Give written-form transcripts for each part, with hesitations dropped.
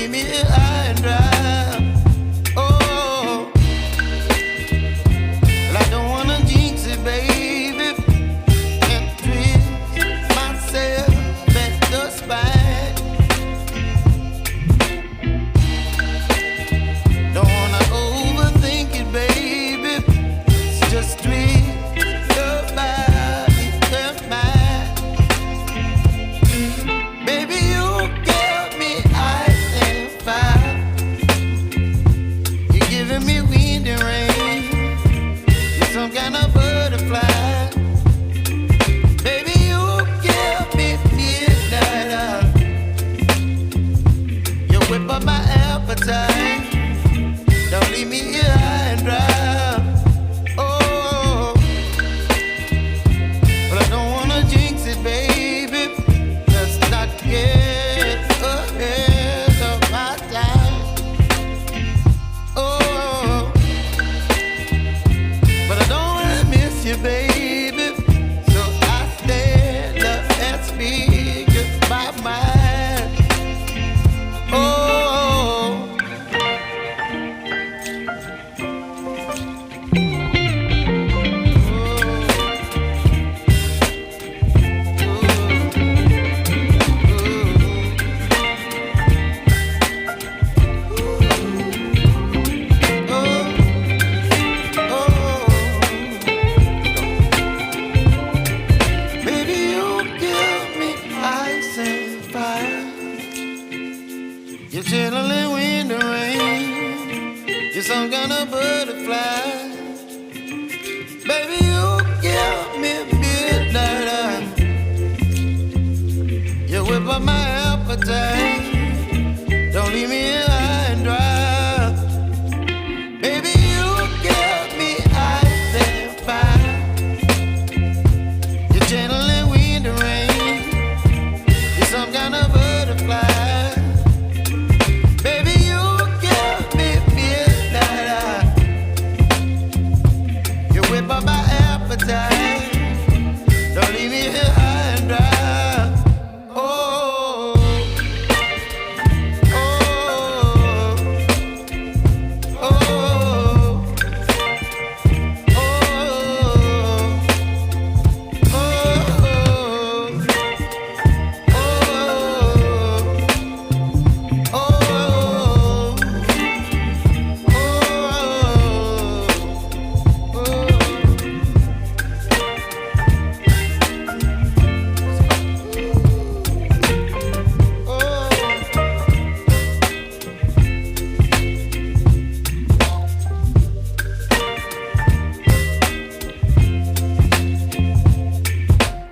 leave me here high and dry. Oh, well, I don't wanna jinx it, baby, and twist myself at the spine. Don't wanna overthink it, baby. It's just twist your body and mine. Baby, you give me ice and fire. You're giving me wind and rain. You're some kind of butterfly. Baby, you give me midnight oil. You whip up my appetite. Don't leave me here high and dry. Oh, but I don't wanna jinx it, baby. Let's not get ahead of my time. Oh, but I don't wanna miss you, baby. So I stand up and speak my mind. Oh. Baby, you give me ice and fire. You're chilling wind and rain. You're some kind of butterfly. Baby, you give me midnight oil. You whip up my appetite. Don't leave me here high and dry. Baby, you give me ice and fire. You're channeling wind and rain. You're some kind of butterfly. Baby, you give me midnight oil. You whip up my appetite. Don't leave me here high and dry. Oh, oh, oh, oh,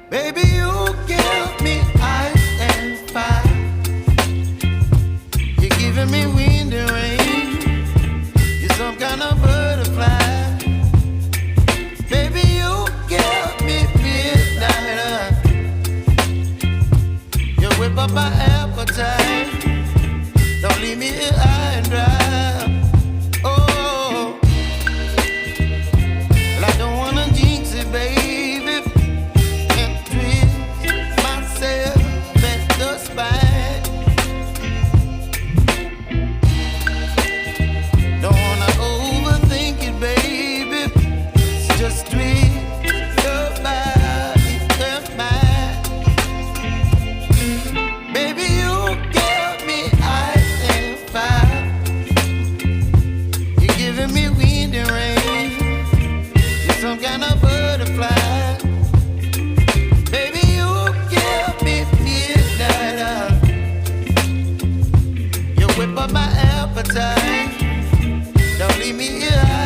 baby, you give me ice and fire. You're giving me wind and rain. You're some kind of butterfly. Baby, you give me midnight oil. You whip up my appetite. Don't leave me here high and dry. Oh, well, I don't wanna jinx it, baby, and twist myself at the spine. Don't wanna overthink it, baby. It's just twist your body and mine. Baby, you give me ice and fire. You're giving me wind and rain. You're some kind of butterfly. Baby, you give me midnight oil. You whip up my appetite. Don't leave me here.